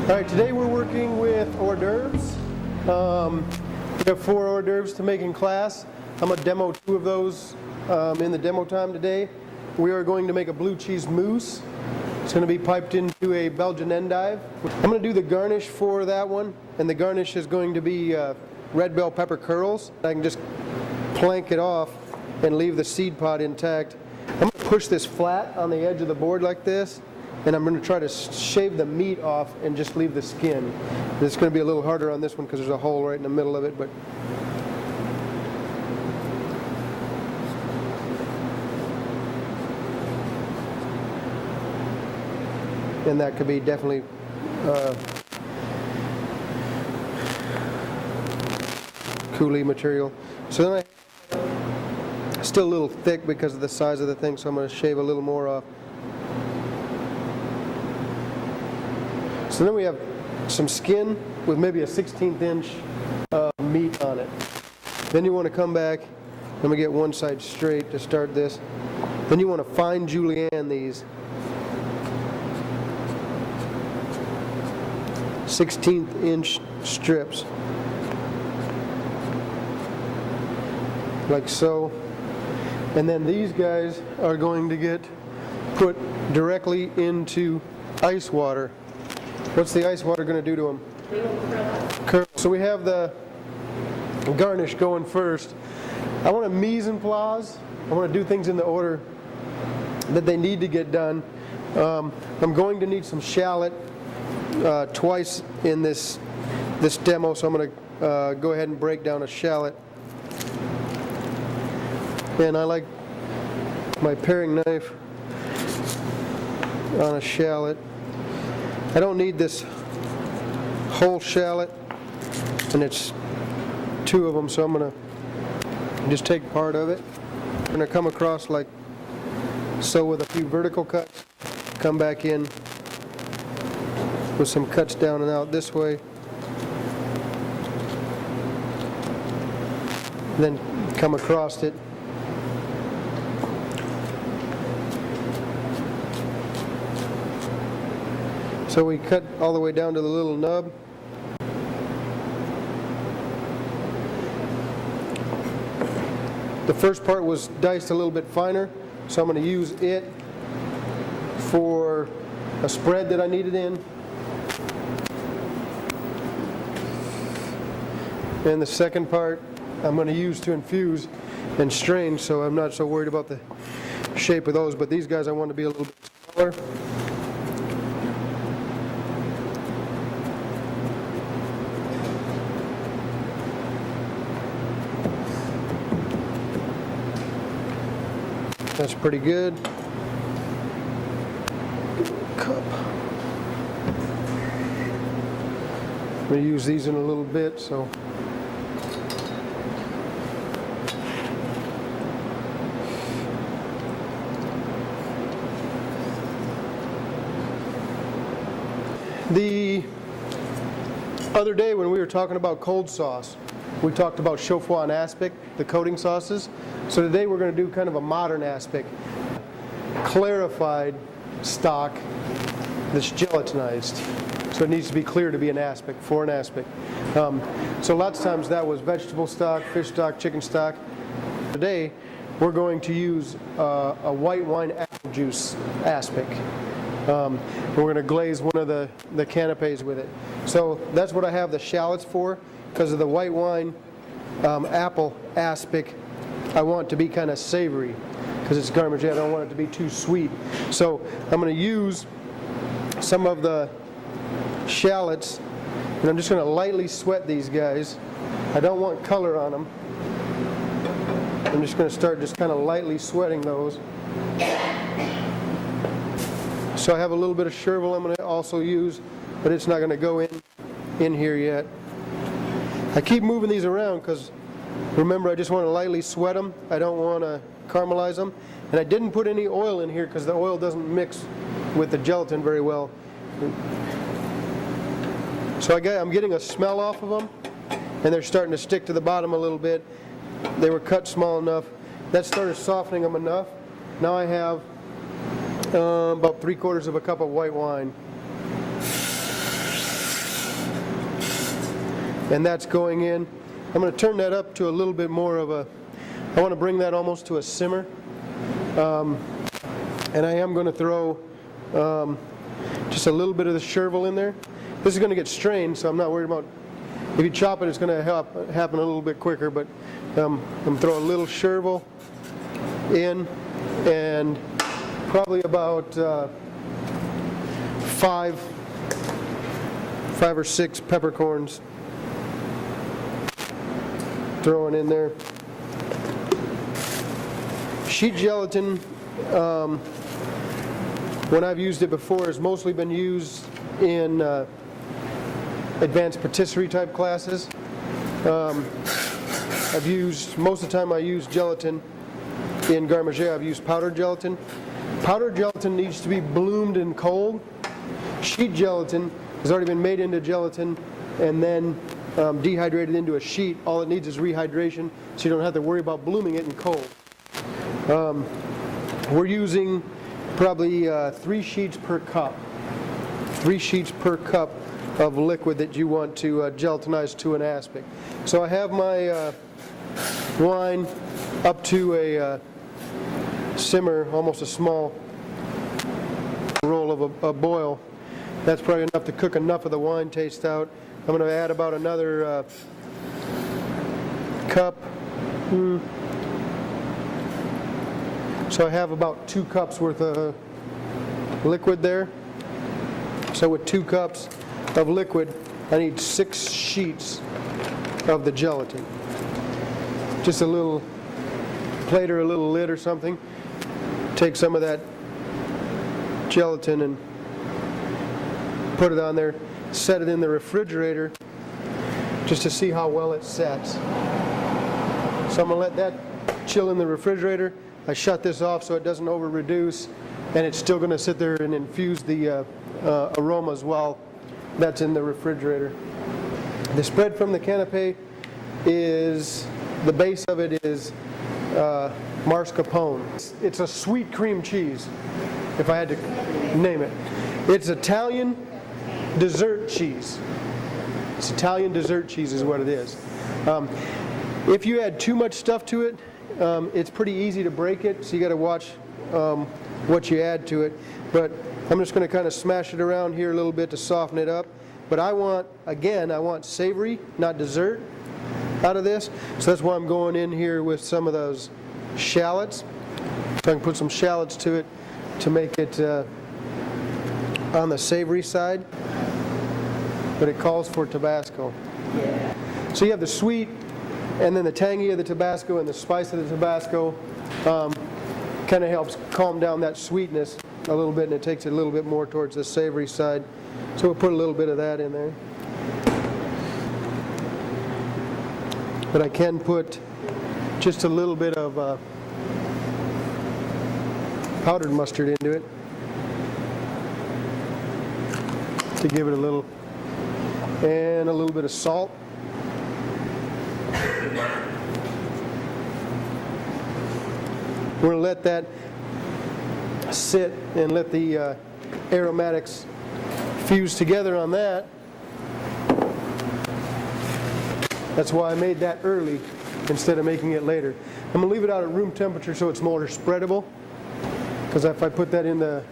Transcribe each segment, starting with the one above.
All right, today we're working with hors d'oeuvres. We have 4 hors d'oeuvres to make in class. I'm going to demo 2 of those in the demo time today. We are going to make a blue cheese mousse. It's going to be piped into a Belgian endive. I'm going to do the garnish for that one, and the garnish is going to be red bell pepper curls. I can just plank it off and leave the seed pod intact. I'm going to push this flat on the edge of the board like this, and I'm going to try to shave the meat off and just leave the skin. It's going to be a little harder on this one because there's a hole right in the middle of it, but and that could be definitely coulis material. So then it's still a little thick because of the size of the thing, so I'm going to shave a little more off. So then we have some skin with maybe a 1/16 inch meat on it. Then you want to come back, let me get one side straight to start this. Then you want to fine julienne these 1/16 inch strips, like so. And then these guys are going to get put directly into ice water. What's the ice water going to do to them? They will curl. Curl. So we have the garnish going first. I want to mise en place. I want to do things in the order that they need to get done. I'm going to need some shallot twice in this demo, so I'm going to go ahead and break down a shallot. And I like my paring knife on a shallot. I don't need this whole shallot, and it's 2 of them, so I'm going to just take part of it. I'm going to come across like so with a few vertical cuts, come back in with some cuts down and out this way, then come across it. So we cut all the way down to the little nub. The first part was diced a little bit finer, so I'm going to use it for a spread that I needed in. And the second part I'm going to use to infuse and strain, so I'm not so worried about the shape of those, but these guys I want to be a little bit smaller. That's pretty good. Cup. I'm going to use these in a little bit, so the other day when we were talking about cold sauce, we talked about chaud-froid and aspic, the coating sauces. So today we're going to do kind of a modern aspic, clarified stock that's gelatinized. So it needs to be clear to be an aspic, for an aspic. So lots of times that was vegetable stock, fish stock, chicken stock. Today we're going to use a white wine apple juice aspic. We're going to glaze one of the canapes with it. So that's what I have the shallots for, because of the white wine apple aspic. I want it to be kind of savory because it's garnish. I don't want it to be too sweet. So I'm going to use some of the shallots, and I'm just going to lightly sweat these guys. I don't want color on them. I'm just going to start just kind of lightly sweating those. So I have a little bit of chervil I'm going to also use, but it's not going to go in here yet. I keep moving these around because remember, I just want to lightly sweat them. I don't want to caramelize them. And I didn't put any oil in here because the oil doesn't mix with the gelatin very well. So I'm getting a smell off of them, and they're starting to stick to the bottom a little bit. They were cut small enough. That started softening them enough. Now I have about 3/4 of a cup of white wine. and that's going in. I'm going to turn that up to a little bit more of a, I want to bring that almost to a simmer. And I am going to throw just a little bit of the chervil in there. This is going to get strained, so I'm not worried about, if you chop it, it's going to happen a little bit quicker, but I'm going to throw a little chervil in, and probably about 5 or 6 peppercorns throwing in there. Sheet gelatin, when I've used it before, has mostly been used in advanced patisserie type classes. I've used, most of the time I use gelatin in garde manger, I've used powdered gelatin. Powdered gelatin needs to be bloomed and cold. Sheet gelatin has already been made into gelatin and then dehydrated into a sheet. All it needs is rehydration, so you don't have to worry about blooming it in cold. We're using probably 3 sheets per cup. 3 sheets per cup of liquid that you want to gelatinize to an aspic. So I have my wine up to a simmer, almost a small roll of a boil. That's probably enough to cook enough of the wine taste out. I'm going to add about another cup. So I have about 2 cups worth of liquid there. So with 2 cups of liquid, I need 6 sheets of the gelatin. Just a little plate or a little lid or something. Take some of that gelatin and put it on there. Set it in the refrigerator just to see how well it sets. So I'm going to let that chill in the refrigerator. I shut this off so it doesn't over reduce, and it's still going to sit there and infuse the aromas while that's in the refrigerator. The spread from the canapé is, the base of it is mascarpone. It's a sweet cream cheese, if I had to name it. It's Italian dessert cheese. It's Italian dessert cheese is what it is. If you add too much stuff to it, it's pretty easy to break it, so you got to watch what you add to it. But I'm just going to kind of smash it around here a little bit to soften it up. But I want savory, not dessert, out of this. So that's why I'm going in here with some of those shallots. So I can put some shallots to it to make it on the savory side. But it calls for Tabasco. Yeah. So you have the sweet, and then the tangy of the Tabasco and the spice of the Tabasco kind of helps calm down that sweetness a little bit, and it takes it a little bit more towards the savory side. So we'll put a little bit of that in there. But I can put just a little bit of powdered mustard into it to give it a little, and a little bit of salt. We're going to let that sit and let the aromatics fuse together on that. That's why I made that early instead of making it later. I'm going to leave it out at room temperature so it's more spreadable, because if I put that in the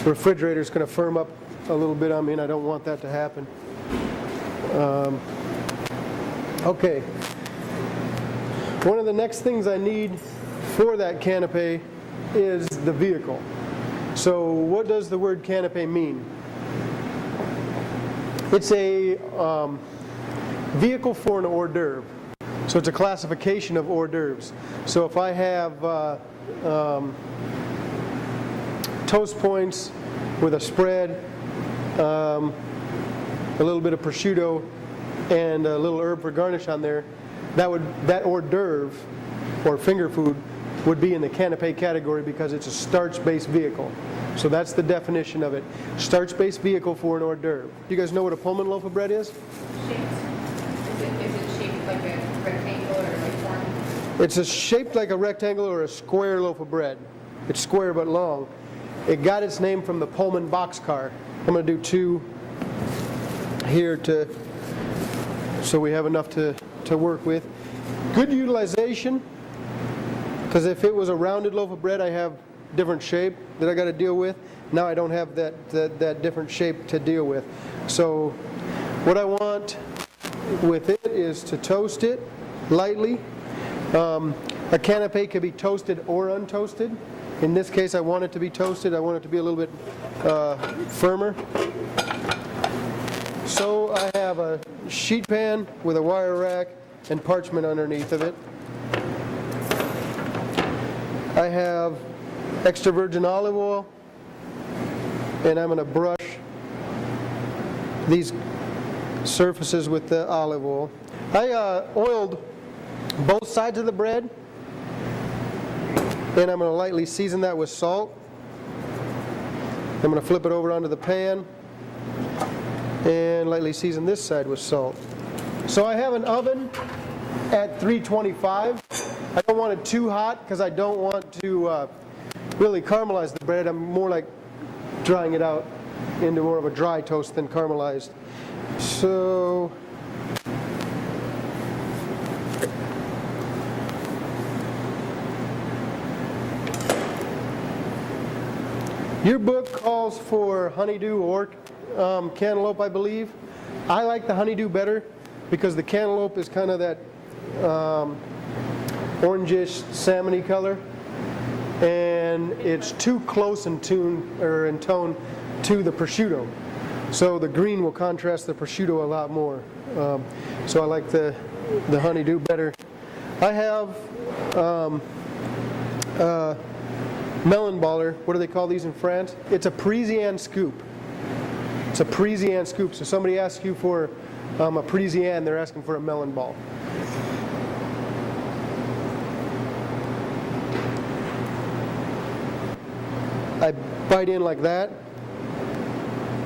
refrigerator, it's going to firm up a little bit on me, and I don't want that to happen. Okay. One of the next things I need for that canapé is the vehicle. So what does the word canapé mean? It's a vehicle for an hors d'oeuvre. So it's a classification of hors d'oeuvres. So if I have toast points with a spread, a little bit of prosciutto, and a little herb for garnish on there, that hors d'oeuvre or finger food would be in the canapé category because it's a starch-based vehicle. So that's the definition of it. Starch-based vehicle for an hors d'oeuvre. You guys know what a Pullman loaf of bread is? Shaped. Is it shaped like a rectangle or like form? It's shaped like a rectangle or a square loaf of bread. It's square but long. It got its name from the Pullman boxcar. I'm going to do 2 here to so we have enough to work with. Good utilization, because if it was a rounded loaf of bread, I have different shape that I got to deal with. Now I don't have that different shape to deal with. So what I want with it is to toast it lightly. A canapé could be toasted or untoasted. In this case, I want it to be toasted. I want it to be a little bit firmer. So I have a sheet pan with a wire rack and parchment underneath of it. I have extra virgin olive oil, and I'm going to brush these surfaces with the olive oil. I oiled both sides of the bread, and I'm going to lightly season that with salt. I'm going to flip it over onto the pan and lightly season this side with salt. So I have an oven at 325. I don't want it too hot because I don't want to really caramelize the bread. I'm more like drying it out into more of a dry toast than caramelized. So your book calls for honeydew or cantaloupe, I believe. I like the honeydew better because the cantaloupe is kind of that orangish salmony color, and it's too close in tone to the prosciutto. So the green will contrast the prosciutto a lot more. So I like the honeydew better. I have melon baller. What do they call these in France? It's a Parisienne scoop. It's a Parisienne scoop. So somebody asks you for a Parisienne, they're asking for a melon ball. I bite in like that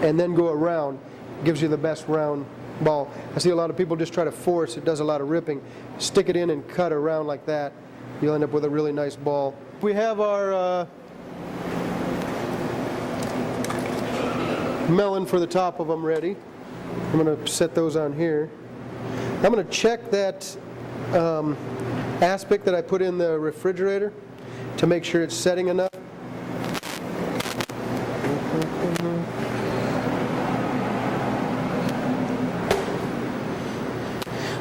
and then go around. Gives you the best round ball. I see a lot of people just try to force. It does a lot of ripping. Stick it in and cut around like that. You'll end up with a really nice ball. We have our melon for the top of them ready. I'm going to set those on here. I'm going to check that aspic that I put in the refrigerator to make sure it's setting enough.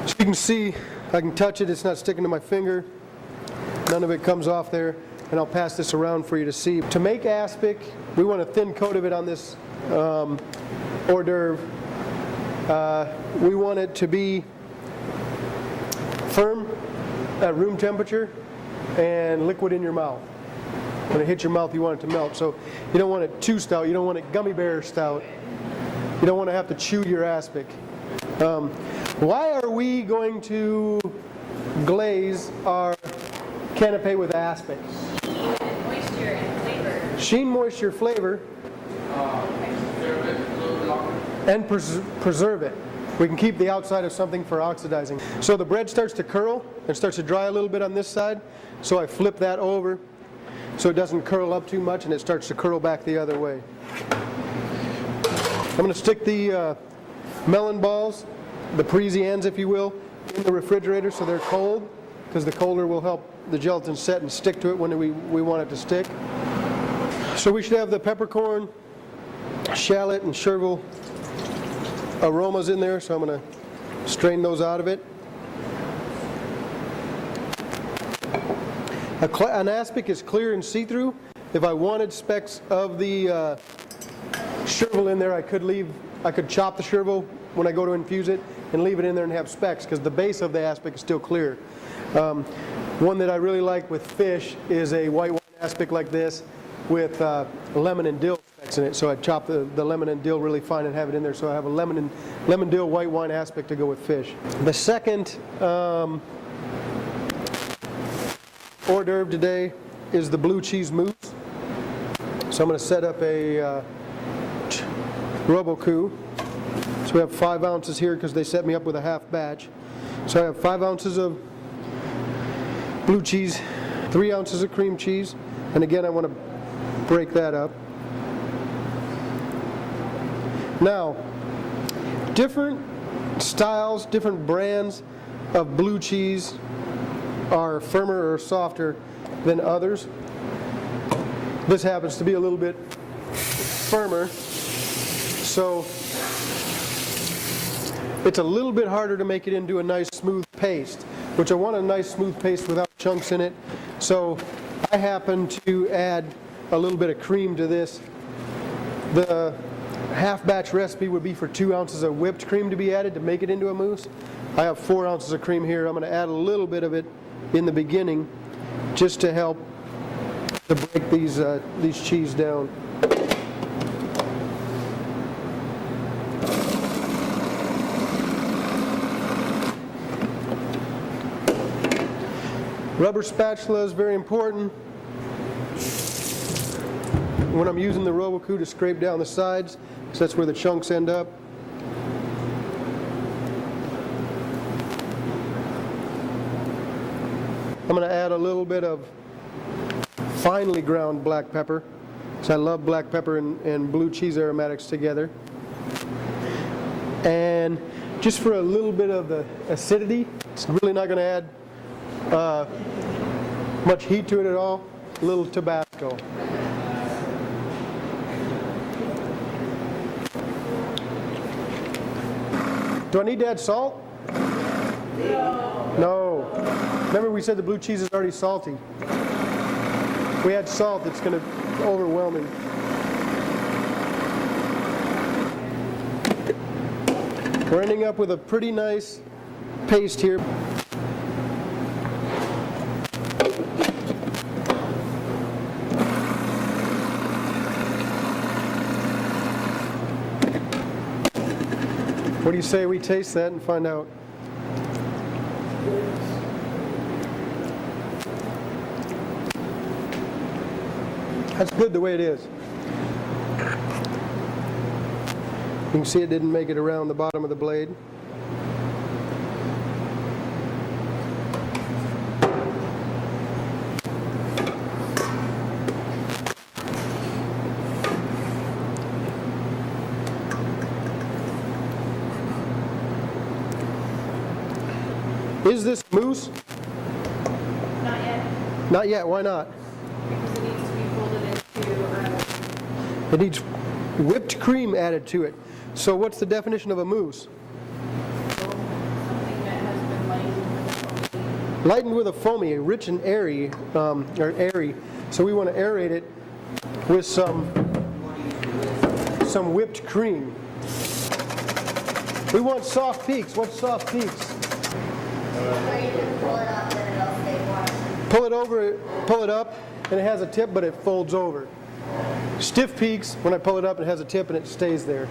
So you can see, I can touch it, it's not sticking to my finger. None of it comes off there, and I'll pass this around for you to see. To make aspic, we want a thin coat of it on this hors d'oeuvre. We want it to be firm at room temperature and liquid in your mouth. When it hits your mouth, you want it to melt. So you don't want it too stout. You don't want it gummy bear stout. You don't want to have to chew your aspic. Why are we going to glaze our canapé with aspic? Moisture and flavor. Sheen, moisture, flavor, and preserve it. We can keep the outside of something for oxidizing. So the bread starts to curl and starts to dry a little bit on this side. So I flip that over so it doesn't curl up too much and it starts to curl back the other way. I'm going to stick the melon balls, the Parisiennes if you will, in the refrigerator so they're cold, because the colder will help the gelatin set and stick to it when we want it to stick. So we should have the peppercorn, shallot, and chervil aromas in there, so I'm going to strain those out of it. An aspic is clear and see-through. If I wanted specks of the chervil in there, I could chop the chervil when I go to infuse it and leave it in there and have specks, because the base of the aspic is still clear. One that I really like with fish is a white wine aspic like this with lemon and dill specks in it. So I chop the lemon and dill really fine and have it in there. So I have a lemon dill white wine aspic to go with fish. The second hors d'oeuvre today is the blue cheese mousse. So I'm going to set up a Robocoup. So we have 5 ounces here because they set me up with a half batch. So I have 5 ounces of blue cheese, 3 ounces of cream cheese, and again I want to break that up. Now, different styles, different brands of blue cheese are firmer or softer than others. This happens to be a little bit firmer, so it's a little bit harder to make it into a nice smooth paste, which I want a nice smooth paste without chunks in it. So I happen to add a little bit of cream to this. The half batch recipe would be for 2 ounces of whipped cream to be added to make it into a mousse. I have 4 ounces of cream here. I'm going to add a little bit of it in the beginning just to help to break these cheese down. Rubber spatula is very important when I'm using the Roboku to scrape down the sides, because that's where the chunks end up. I'm going to add a little bit of finely ground black pepper, because I love black pepper and blue cheese aromatics together. And just for a little bit of the acidity, it's really not going to add much heat to it at all, a little Tabasco. Do I need to add salt? No. Remember we said the blue cheese is already salty. If we add salt, it's going to be overwhelming. We're ending up with a pretty nice paste here. What do you say we taste that and find out? That's good the way it is. You can see it didn't make it around the bottom of the blade. Is this mousse? Not yet, Not yet. Why not? because it needs to be folded into, It needs whipped cream added to it. So what's the definition of a mousse? something that has been lightened. Lightened with a foamy, rich and airy, or airy. So we want to aerate it with some whipped cream. We want soft peaks. What's soft peaks? Where you can pull it up and it'll stay warm. Pull it up, and it has a tip, but it folds over. Stiff peaks, when I pull it up, it has a tip and it stays there.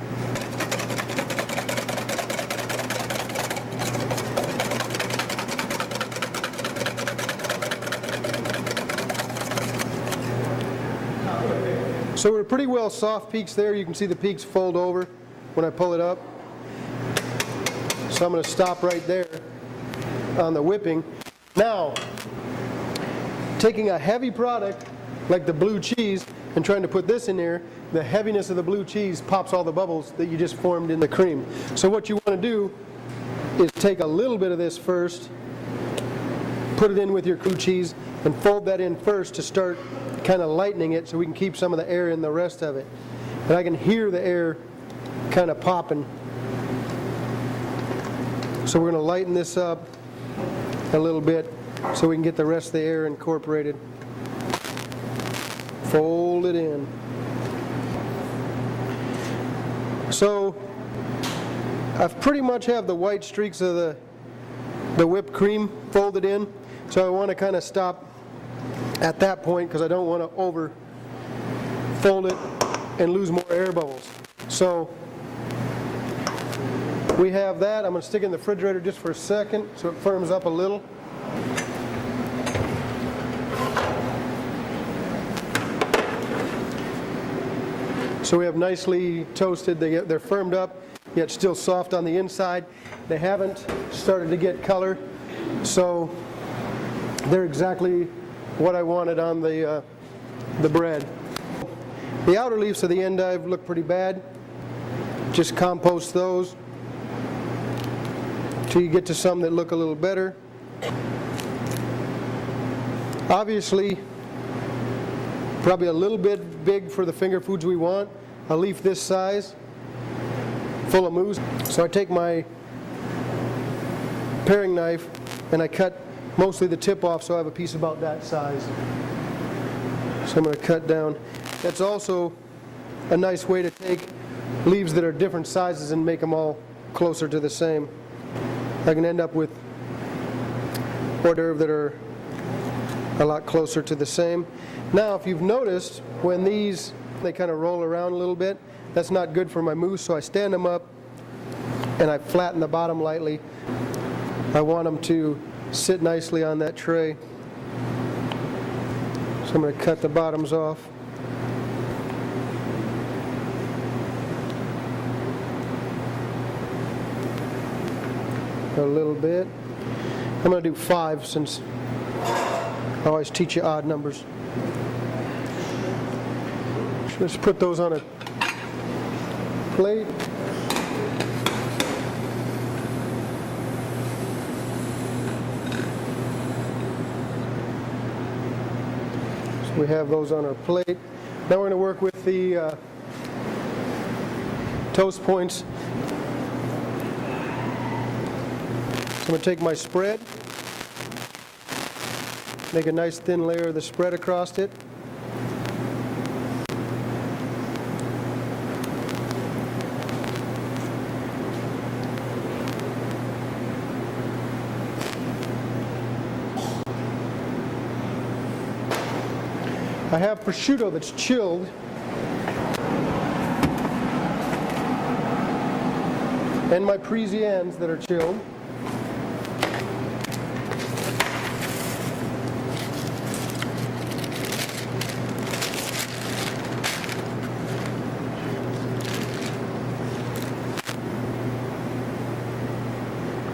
So we're pretty well soft peaks there. You can see the peaks fold over when I pull it up. So I'm going to stop right there on the whipping. Now, taking a heavy product like the blue cheese and trying to put this in there, the heaviness of the blue cheese pops all the bubbles that you just formed in the cream. So what you want to do is take a little bit of this first, put it in with your blue cheese, and fold that in first to start kind of lightening it so we can keep some of the air in the rest of it. And I can hear the air kind of popping. So we're going to lighten this up a little bit so we can get the rest of the air incorporated. Fold it in. So I pretty much have the white streaks of the whipped cream folded in. So I want to kind of stop at that point because I don't want to over fold it and lose more air bubbles. So we have that. I'm going to stick it in the refrigerator just for a second so it firms up a little. So we have nicely toasted. They're firmed up, yet still soft on the inside. They haven't started to get color, so they're exactly what I wanted on the bread. The outer leaves of the endive look pretty bad. Just compost those. till you get to some that look a little better. Obviously, probably a little bit big for the finger foods we want. A leaf this size, full of mousse. So I take my paring knife and I cut mostly the tip off so I have a piece about that size. So I'm going to cut down. That's also a nice way to take leaves that are different sizes and make them all closer to the same. I can end up with hors d'oeuvre that are a lot closer to the same. Now, if you've noticed, when they kind of roll around a little bit, that's not good for my mousse, so I stand them up and I flatten the bottom lightly. I want them to sit nicely on that tray. So I'm going to cut the bottoms off. A little bit. I'm going to do 5 since I always teach you odd numbers. Let's put those on a plate. So we have those on our plate. Now we're going to work with the toast points. I'm going to take my spread, make a nice thin layer of the spread across it. I have prosciutto that's chilled. And my Parisiennes that are chilled.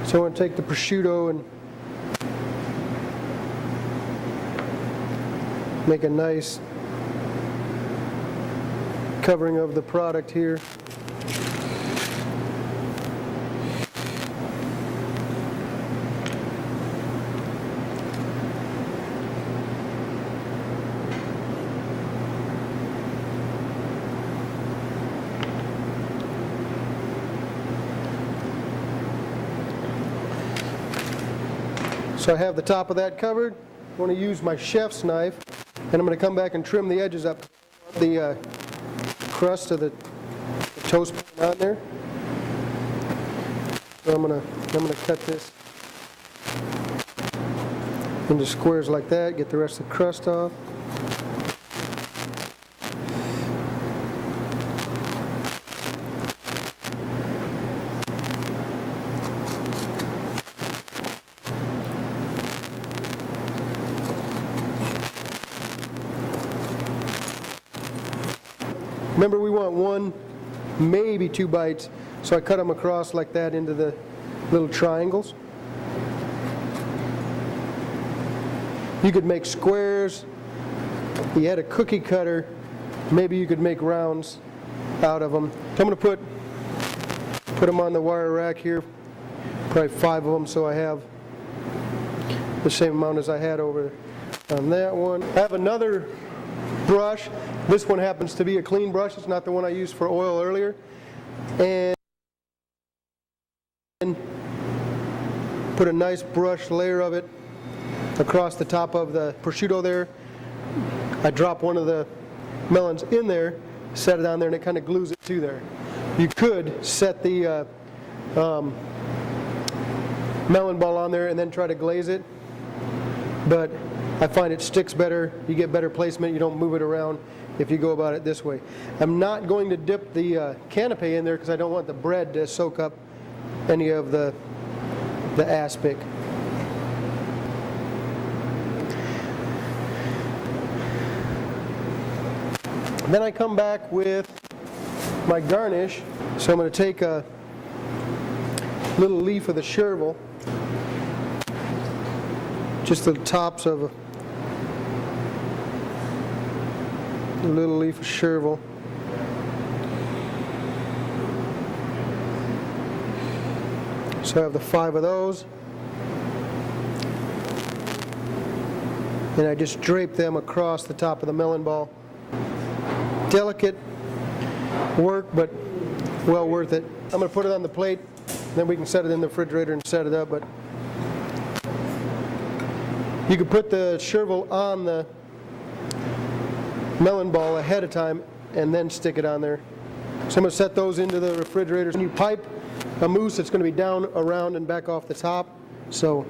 So I'm going to take the prosciutto and make a nice covering of the product here. So I have the top of that covered. I want to use my chef's knife, and I'm going to come back and trim the edges up, the crust of the toast on there. So I'm going to cut this into squares like that. Get the rest of the crust off. Remember, we want 1, maybe 2 bites, so I cut them across like that into the little triangles. You could make squares. If you had a cookie cutter, maybe you could make rounds out of them. So I'm going to put them on the wire rack here, probably 5 of them, so I have the same amount as I had over on that one. I have another brush. This one happens to be a clean brush. It's not the one I used for oil earlier. And put a nice brush layer of it across the top of the prosciutto there. I drop one of the melons in there, set it on there, and it kind of glues it to there. You could set the melon ball on there and then try to glaze it, but I find it sticks better. You get better placement. You don't move it around if you go about it this way. I'm not going to dip the canapé in there because I don't want the bread to soak up any of the aspic. Then I come back with my garnish. So I'm going to take a little leaf of the chervil, just the tops of a little leaf of chervil. So I have the 5 of those. And I just drape them across the top of the melon ball. Delicate work, but well worth it. I'm going to put it on the plate, then we can set it in the refrigerator and set it up. But you could put the chervil on the melon ball ahead of time and then stick it on there. So I'm going to set those into the refrigerator. When you pipe a mousse, it's going to be down, around, and back off the top. So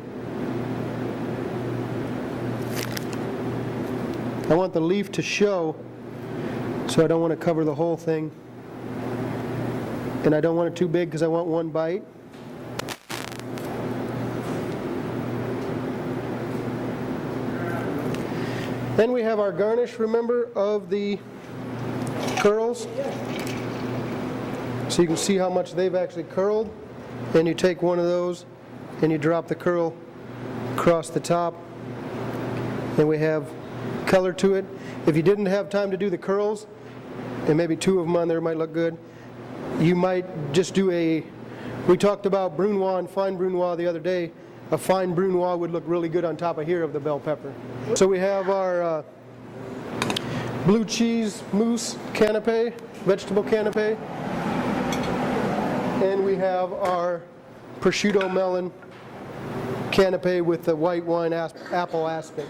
I want the leaf to show, so I don't want to cover the whole thing. And I don't want it too big because I want one bite. Then we have our garnish, remember, of the curls. So you can see how much they've actually curled. And you take one of those and you drop the curl across the top. And we have color to it. If you didn't have time to do the curls, and maybe 2 of them on there might look good, you might just do we talked about brunoise and fine brunoise the other day. A fine brunoise would look really good on top of here of the bell pepper. So we have our blue cheese mousse canapé, vegetable canapé. And we have our prosciutto melon canapé with the white wine apple aspic.